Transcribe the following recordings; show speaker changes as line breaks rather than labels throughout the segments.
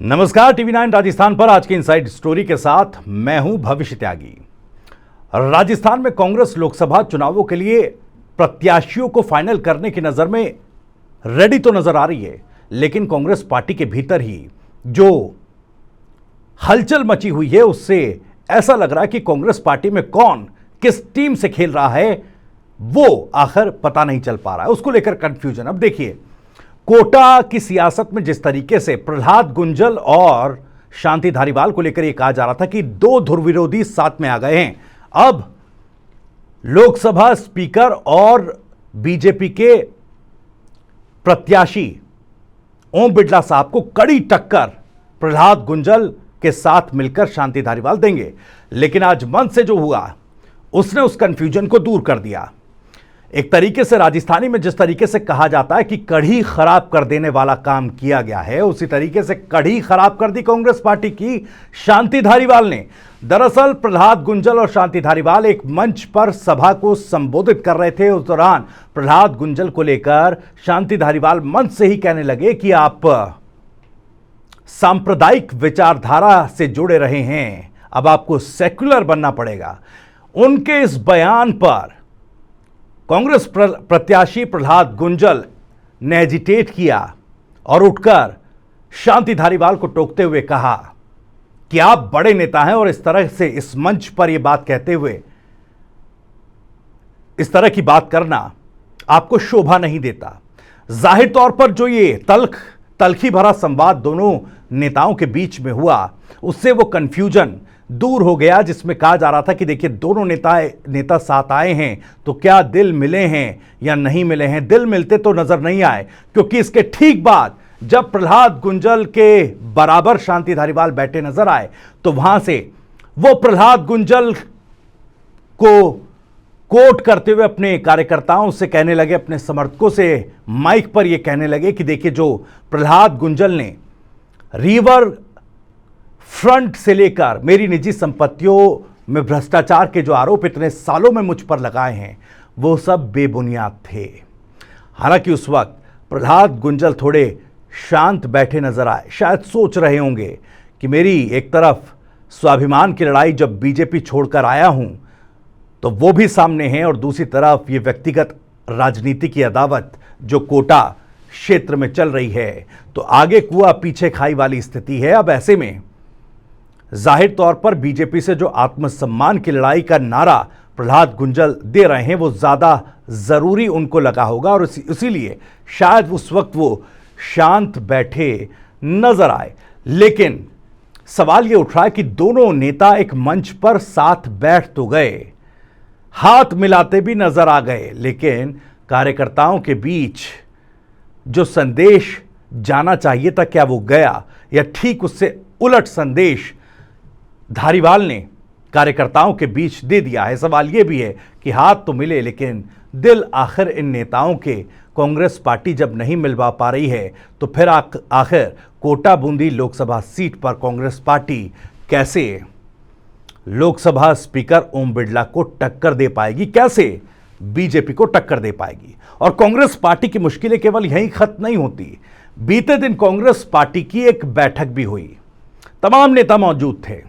नमस्कार, टीवी 9 राजस्थान पर आज की इनसाइड स्टोरी के साथ मैं हूं भविष्य त्यागी। राजस्थान में कांग्रेस लोकसभा चुनावों के लिए प्रत्याशियों को फाइनल करने की नजर में रेडी तो नजर आ रही है, लेकिन कांग्रेस पार्टी के भीतर ही जो हलचल मची हुई है उससे ऐसा लग रहा है कि कांग्रेस पार्टी में कौन किस टीम से खेल रहा है वो आखिर पता नहीं चल पा रहा है। उसको लेकर कंफ्यूजन। अब देखिए, कोटा की सियासत में जिस तरीके से प्रहलाद गुंजल और शांति धारीवाल को लेकर यह कहा जा रहा था कि दो ध्रुव विरोधी साथ में आ गए हैं, अब लोकसभा स्पीकर और बीजेपी के प्रत्याशी ओम बिड़ला साहब को कड़ी टक्कर प्रहलाद गुंजल के साथ मिलकर शांति धारीवाल देंगे। लेकिन आज मंच से जो हुआ उसने उस कंफ्यूजन को दूर कर दिया। एक तरीके से राजस्थानी में जिस तरीके से कहा जाता है कि कढ़ी खराब कर देने वाला काम किया गया है, उसी तरीके से कढ़ी खराब कर दी कांग्रेस पार्टी की शांति धारीवाल ने। दरअसल प्रहलाद गुंजल और शांति धारीवाल एक मंच पर सभा को संबोधित कर रहे थे। उस दौरान प्रहलाद गुंजल को लेकर शांति धारीवाल मंच से ही कहने लगे कि आप सांप्रदायिक विचारधारा से जुड़े रहे हैं, अब आपको सेक्युलर बनना पड़ेगा। उनके इस बयान पर कांग्रेस प्रत्याशी प्रहलाद गुंजल ने हेजिटेट किया और उठकर शांति धारीवाल को टोकते हुए कहा कि आप बड़े नेता हैं और इस तरह से इस मंच पर यह बात कहते हुए इस तरह की बात करना आपको शोभा नहीं देता। जाहिर तौर पर जो ये तलखी भरा संवाद दोनों नेताओं के बीच में हुआ, उससे वो कंफ्यूजन दूर हो गया, जिसमें कहा जा रहा था कि देखिए दोनों नेता साथ आए हैं तो क्या दिल मिले हैं या नहीं मिले हैं। दिल मिलते तो नजर नहीं आए, क्योंकि इसके ठीक बाद जब प्रहलाद गुंजल के बराबर शांति धारीवाल बैठे नजर आए तो वहां से वो प्रहलाद गुंजल को कोट करते हुए अपने कार्यकर्ताओं से कहने लगे, अपने समर्थकों से माइक पर यह कहने लगे कि देखिए जो प्रहलाद गुंजल ने रिवर फ्रंट से लेकर मेरी निजी संपत्तियों में भ्रष्टाचार के जो आरोप इतने सालों में मुझ पर लगाए हैं वो सब बेबुनियाद थे। हालांकि उस वक्त प्रहलाद गुंजल थोड़े शांत बैठे नजर आए, शायद सोच रहे होंगे कि मेरी एक तरफ स्वाभिमान की लड़ाई जब बीजेपी छोड़कर आया हूं तो वो भी सामने है, और दूसरी तरफ ये व्यक्तिगत राजनीति की अदावत जो कोटा क्षेत्र में चल रही है, तो आगे कुआ पीछे खाई वाली स्थिति है। अब ऐसे में जाहिर तौर पर बीजेपी से जो आत्मसम्मान की लड़ाई का नारा प्रहलाद गुंजल दे रहे हैं वो ज्यादा जरूरी उनको लगा होगा, और इसीलिए शायद उस वक्त वो शांत बैठे नजर आए। लेकिन सवाल ये उठ रहा है कि दोनों नेता एक मंच पर साथ बैठ तो गए, हाथ मिलाते भी नजर आ गए, लेकिन कार्यकर्ताओं के बीच जो संदेश जाना चाहिए था क्या वो गया, या ठीक उससे उलट संदेश धारीवाल ने कार्यकर्ताओं के बीच दे दिया है। सवाल यह भी है कि हाथ तो मिले, लेकिन दिल आखिर इन नेताओं के कांग्रेस पार्टी जब नहीं मिलवा पा रही है तो फिर आखिर कोटा बूंदी लोकसभा सीट पर कांग्रेस पार्टी कैसे लोकसभा स्पीकर ओम बिड़ला को टक्कर दे पाएगी, कैसे बीजेपी को टक्कर दे पाएगी। और कांग्रेस पार्टी की मुश्किलें केवल यहीं खत्म नहीं होती। बीते दिन कांग्रेस पार्टी की एक बैठक भी हुई, तमाम नेता मौजूद थे।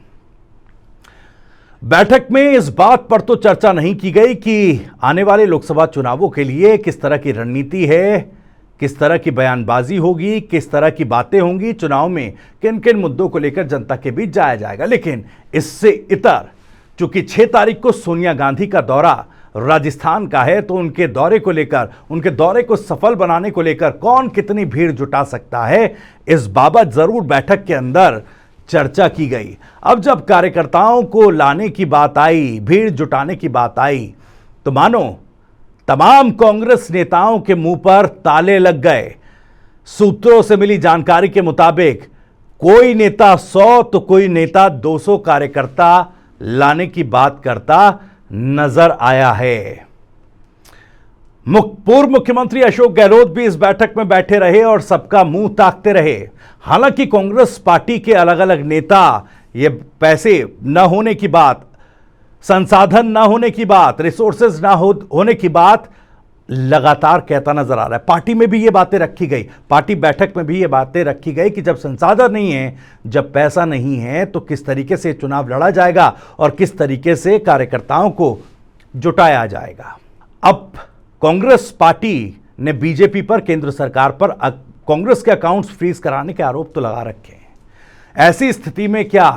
बैठक में इस बात पर तो चर्चा नहीं की गई कि आने वाले लोकसभा चुनावों के लिए किस तरह की रणनीति है, किस तरह की बयानबाजी होगी, किस तरह की बातें होंगी, चुनाव में किन किन मुद्दों को लेकर जनता के बीच जाया जाएगा। लेकिन इससे इतर चूंकि 6 तारीख को सोनिया गांधी का दौरा राजस्थान का है, तो उनके दौरे को लेकर, उनके दौरे को सफल बनाने को लेकर कौन कितनी भीड़ जुटा सकता है, इस बाबत जरूर बैठक के अंदर चर्चा की गई। अब जब कार्यकर्ताओं को लाने की बात आई, भीड़ जुटाने की बात आई, तो मानो तमाम कांग्रेस नेताओं के मुंह पर ताले लग गए। सूत्रों से मिली जानकारी के मुताबिक कोई नेता 100 तो कोई नेता 200 कार्यकर्ता लाने की बात करता नजर आया है। पूर्व मुख्यमंत्री अशोक गहलोत भी इस बैठक में बैठे रहे और सबका मुंह ताकते रहे। हालांकि कांग्रेस पार्टी के अलग अलग नेता ये पैसे न होने की बात, संसाधन न होने की बात, रिसोर्सेज न होने की बात लगातार कहता नजर आ रहा है। पार्टी में भी ये बातें रखी गई, पार्टी बैठक में भी ये बातें रखी गई कि जब संसाधन नहीं है, जब पैसा नहीं है, तो किस तरीके से चुनाव लड़ा जाएगा और किस तरीके से कार्यकर्ताओं को जुटाया जाएगा। अब कांग्रेस पार्टी ने बीजेपी पर, केंद्र सरकार पर कांग्रेस के अकाउंट्स फ्रीज कराने के आरोप तो लगा रखे हैं। ऐसी स्थिति में क्या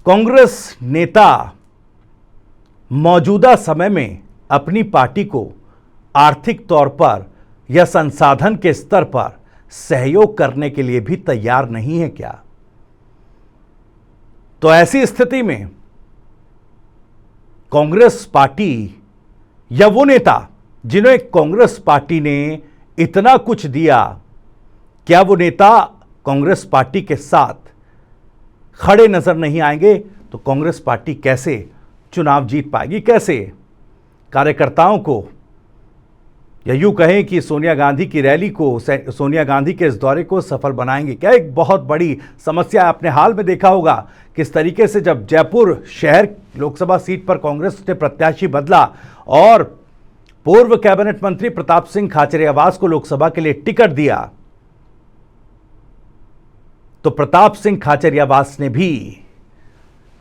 कांग्रेस नेता मौजूदा समय में अपनी पार्टी को आर्थिक तौर पर या संसाधन के स्तर पर सहयोग करने के लिए भी तैयार नहीं है क्या? तो ऐसी स्थिति में कांग्रेस पार्टी या वो नेता जिन्हें कांग्रेस पार्टी ने इतना कुछ दिया, क्या वो नेता कांग्रेस पार्टी के साथ खड़े नजर नहीं आएंगे? तो कांग्रेस पार्टी कैसे चुनाव जीत पाएगी? कैसे कार्यकर्ताओं को, या यूं कहें कि सोनिया गांधी की रैली को, सोनिया गांधी के इस दौरे को सफल बनाएंगे? क्या एक बहुत बड़ी समस्या आपने हाल में देखा होगा किस तरीके से जब जयपुर शहर लोकसभा सीट पर कांग्रेस ने प्रत्याशी बदला और पूर्व कैबिनेट मंत्री प्रताप सिंह खाचरियावास को लोकसभा के लिए टिकट दिया, तो प्रताप सिंह खाचरियावास ने भी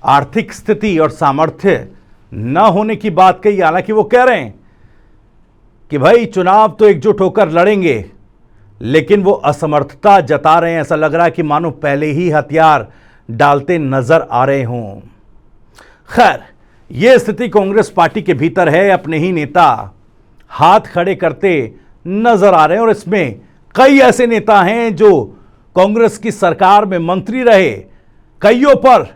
आर्थिक स्थिति और सामर्थ्य न होने की बात कही। हालांकि वो कह रहे हैं कि भाई चुनाव तो एकजुट होकर लड़ेंगे, लेकिन वो असमर्थता जता रहे हैं। ऐसा लग रहा है कि मानो पहले ही हथियार डालते नजर आ रहे हों। खैर, यह स्थिति कांग्रेस पार्टी के भीतर है। अपने ही नेता हाथ खड़े करते नजर आ रहे हैं और इसमें कई ऐसे नेता हैं जो कांग्रेस की सरकार में मंत्री रहे, कईयों पर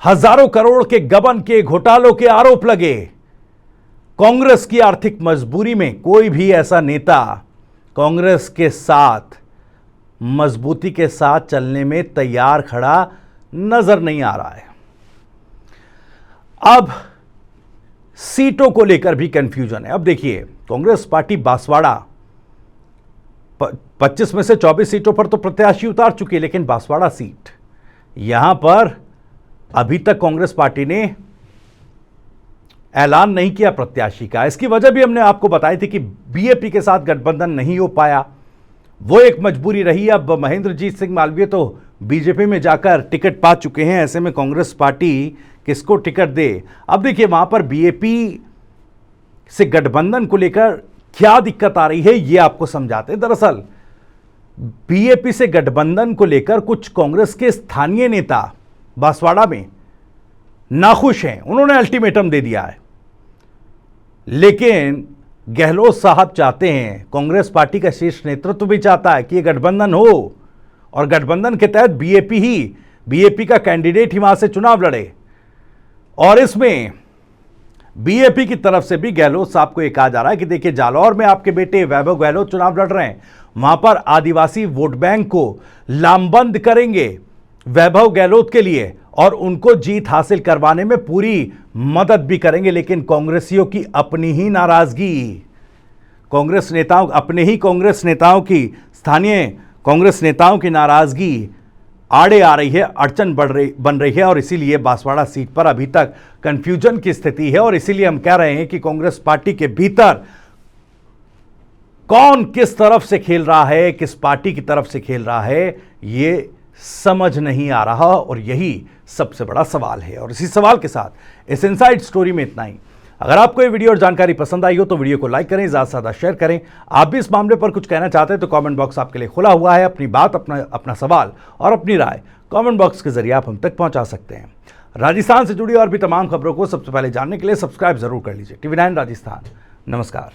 हजारों करोड़ के गबन के, घोटालों के आरोप लगे। कांग्रेस की आर्थिक मजबूरी में कोई भी ऐसा नेता कांग्रेस के साथ मजबूती के साथ चलने में तैयार खड़ा नजर नहीं आ रहा है। अब सीटों को लेकर भी कंफ्यूजन है। अब देखिए, कांग्रेस पार्टी बांसवाड़ा 25 में से 24 सीटों पर तो प्रत्याशी उतार चुकी है, लेकिन बांसवाड़ा सीट, यहां पर अभी तक कांग्रेस पार्टी ने ऐलान नहीं किया प्रत्याशी का। इसकी वजह भी हमने आपको बताई थी कि बीएपी के साथ गठबंधन नहीं हो पाया, वो एक मजबूरी रही। अब महेंद्रजीत सिंह मालवीय तो बीजेपी में जाकर टिकट पा चुके हैं, ऐसे में कांग्रेस पार्टी किसको टिकट दे? अब देखिए, वहां पर बीएपी से गठबंधन को लेकर क्या दिक्कत आ रही है, ये आपको समझाते हैं। दरअसल बीएपी से गठबंधन को लेकर कुछ कांग्रेस के स्थानीय नेता बांसवाड़ा में नाखुश हैं। उन्होंने अल्टीमेटम दे दिया है, लेकिन गहलोत साहब चाहते हैं, कांग्रेस पार्टी का शीर्ष नेतृत्व भी चाहता है कि यह गठबंधन हो और गठबंधन के तहत बीएपी का कैंडिडेट ही वहां से चुनाव लड़े। और इसमें बीएपी की तरफ से भी गहलोत साहब को यह कहा जा रहा है कि देखिए, जालौर में आपके बेटे वैभव गहलोत चुनाव लड़ रहे हैं, वहां पर आदिवासी वोट बैंक को लामबंद करेंगे वैभव गहलोत के लिए और उनको जीत हासिल करवाने में पूरी मदद भी करेंगे। लेकिन कांग्रेसियों की अपनी ही नाराजगी, कांग्रेस नेताओं, अपने ही कांग्रेस नेताओं की, स्थानीय कांग्रेस नेताओं की नाराजगी आड़े आ रही है, अड़चन बन रही है और इसीलिए बांसवाड़ा सीट पर अभी तक कंफ्यूजन की स्थिति है। और इसीलिए हम कह रहे हैं कि कांग्रेस पार्टी के भीतर कौन किस तरफ से खेल रहा है, किस पार्टी की तरफ से खेल रहा है, ये समझ नहीं आ रहा और यही सबसे बड़ा सवाल है। और इसी सवाल के साथ इस इनसाइड स्टोरी में इतना ही। अगर आपको ये वीडियो और जानकारी पसंद आई हो तो वीडियो को लाइक करें, ज़्यादा से ज़्यादा शेयर करें। आप भी इस मामले पर कुछ कहना चाहते हैं तो कमेंट बॉक्स आपके लिए खुला हुआ है। अपनी बात, अपना सवाल और अपनी राय कमेंट बॉक्स के जरिए आप हम तक पहुंचा सकते हैं। राजस्थान से जुड़ी और भी तमाम खबरों को सबसे पहले जानने के लिए सब्सक्राइब जरूर कर लीजिए। TV9 राजस्थान। नमस्कार।